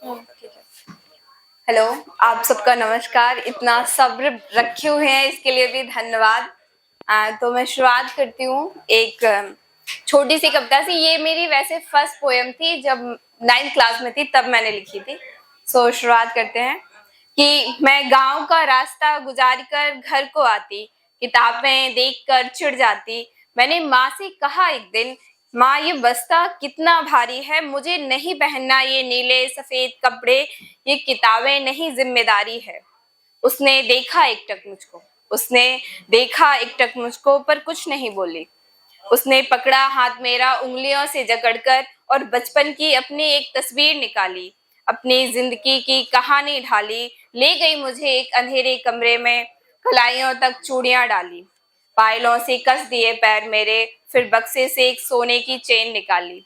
ठीक है। हेलो, आप सबका नमस्कार। इतना सब्र रखे हुए हैं इसके लिए भी धन्यवाद। तो मैं शुरुआत करती हूँ एक छोटी सी कविता से। ये मेरी वैसे फर्स्ट पोएम थी, जब 9th क्लास में थी तब मैंने लिखी थी। शुरुआत करते हैं कि मैं गांव का रास्ता गुजार कर घर को आती, किताबें देखकर चिढ़ जाती। मैंने माँ से कहा एक दिन, माँ ये बस्ता कितना भारी है, मुझे नहीं पहनना ये नीले सफेद कपड़े, ये किताबें नहीं जिम्मेदारी है। उसने देखा एकटक मुझको, उसने देखा एकटक मुझको, पर कुछ नहीं बोली। उसने पकड़ा हाथ मेरा उंगलियों से जकड़कर और बचपन की अपनी एक तस्वीर निकाली, अपनी जिंदगी की कहानी ढाली। ले गई मुझे एक अंधेरे कमरे में, कलाइयों तक चूड़ियां डाली। पायलों से कस दिए पैर मेरे, फिर बक्से से एक सोने की चेन निकाली।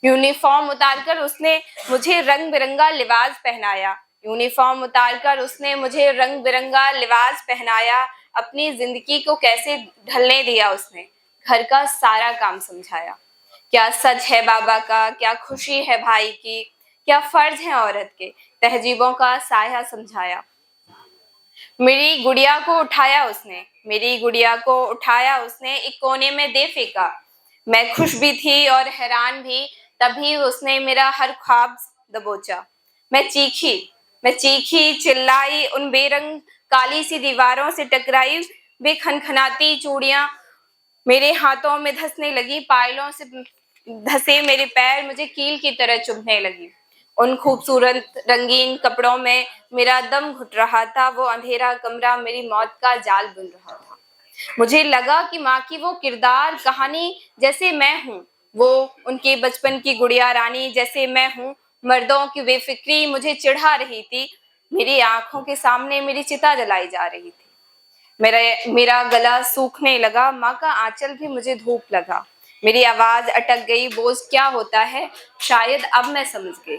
यूनिफॉर्म उतारकर उसने मुझे रंग बिरंगा लिबास पहनाया। यूनिफॉर्म उतारकर उसने मुझे रंग बिरंगा लिबास पहनाया। अपनी जिंदगी को कैसे ढलने दिया उसने, घर का सारा काम समझाया। क्या सच है बाबा का, क्या खुशी है भाई की, क्या फर्ज है औरत के, तहजीबों का साया समझाया। मेरी गुड़िया को उठाया उसने, मेरी गुड़िया को उठाया उसने, एक कोने में दे फेंका। मैं खुश भी थी और हैरान भी, तभी उसने मेरा हर ख्वाब दबोचा। मैं चीखी, मैं चीखी, चिल्लाई, उन बेरंग काली सी दीवारों से टकराई। बेखनखनाती चूड़ियां मेरे हाथों में धंसने लगी, पायलों से धंसे मेरे पैर मुझे कील की तरह चुभने लगी। उन खूबसूरत रंगीन कपड़ों में मेरा दम घुट रहा था। वो अंधेरा कमरा मेरी मौत का जाल बुन रहा था। मुझे लगा कि माँ की वो किरदार कहानी जैसे मैं हूँ, वो उनके बचपन की गुड़िया रानी जैसे मैं हूँ। मर्दों की बेफिक्री मुझे चिढ़ा रही थी, मेरी आंखों के सामने मेरी चिता जलाई जा रही थी। मेरा गला सूखने लगा, माँ का आंचल भी मुझे धूप लगा। मेरी आवाज अटक गई, बोझ क्या होता है शायद अब मैं समझ गई।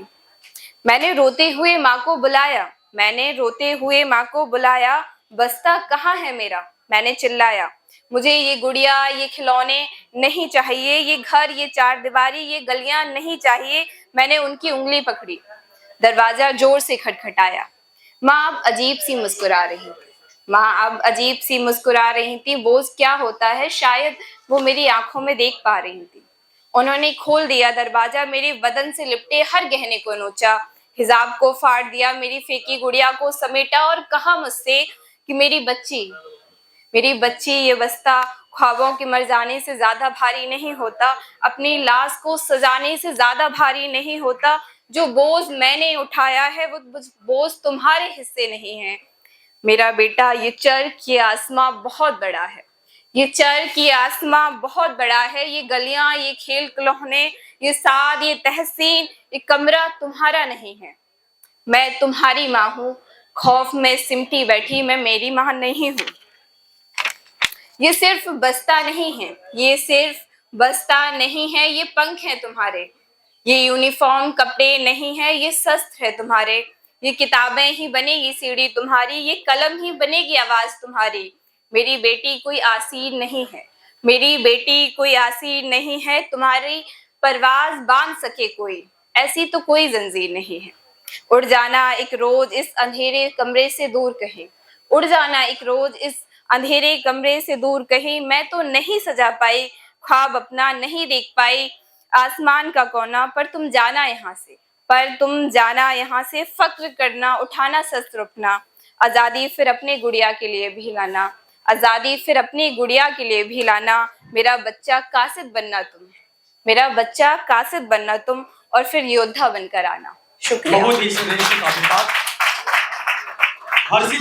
मैंने रोते हुए माँ को बुलाया, मैंने रोते हुए माँ को बुलाया। बस्ता कहाँ है मेरा, मैंने चिल्लाया। मुझे ये गुड़िया, ये खिलौने नहीं चाहिए, ये घर, ये चार दीवारी, ये गलियां नहीं चाहिए। मैंने उनकी उंगली पकड़ी, दरवाजा जोर से खटखटाया। माँ अब अजीब सी मुस्कुरा रही थी, माँ अब अजीब सी मुस्कुरा रही थी। बोझ क्या होता है शायद वो मेरी आंखों में देख पा रही थी। उन्होंने खोल दिया दरवाजा, मेरे बदन से लिपटे हर गहने को नोचा, हिजाब को फाड़ दिया, मेरी फेंकी गुड़िया को समेटा और कहा मुझसे कि मेरी बच्ची ये बस्ता ख्वाबों के मर जाने से ज्यादा भारी नहीं होता, अपनी लाश को सजाने से ज्यादा भारी नहीं होता। जो बोझ मैंने उठाया है वो बोझ तुम्हारे हिस्से नहीं है। मेरा बेटा, ये चर्क ये आसमां बहुत बड़ा है, ये चर्क ये आसमां बहुत बड़ा है। ये गलियां, ये खेल खिलौने, ये साद, ये तहसीन, ये कमरा तुम्हारा नहीं है। मैं तुम्हारी माँ हूँ, खौफ में सिमटी बैठी मैं मेरी माँ नहीं हूँ। ये सिर्फ बस्ता नहीं है, ये सिर्फ बस्ता नहीं है, ये पंख है तुम्हारे। ये यूनिफॉर्म कपड़े नहीं है, ये शस्त्र है तुम्हारे। ये किताबें ही बनेगी सीढ़ी तुम्हारी, ये कलम ही बनेगी आवाज तुम्हारी। मेरी बेटी कोई आसीन नहीं है, मेरी बेटी कोई आसीन नहीं है, तुम्हारी परवाज बांध सके कोई, ऐसी तो कोई जंजीर नहीं है। उड़ जाना एक रोज इस अंधेरे कमरे से दूर कहीं, उड़ जाना एक रोज इस अंधेरे कमरे से दूर कहीं। मैं तो नहीं सजा पाई ख्वाब अपना, नहीं देख पाई आसमान का कोना, पर तुम जाना यहाँ से, पर तुम जाना यहाँ से। फक्र करना, उठाना शस्त्र अपना, आजादी फिर अपने गुड़िया के लिए भी लाना, आजादी फिर अपनी गुड़िया के लिए भी लाना। मेरा बच्चा कासिद बनना तुम, मेरा बच्चा कासिद बनना तुम, और फिर योद्धा बनकर आना। शुक्रिया। बहुत ही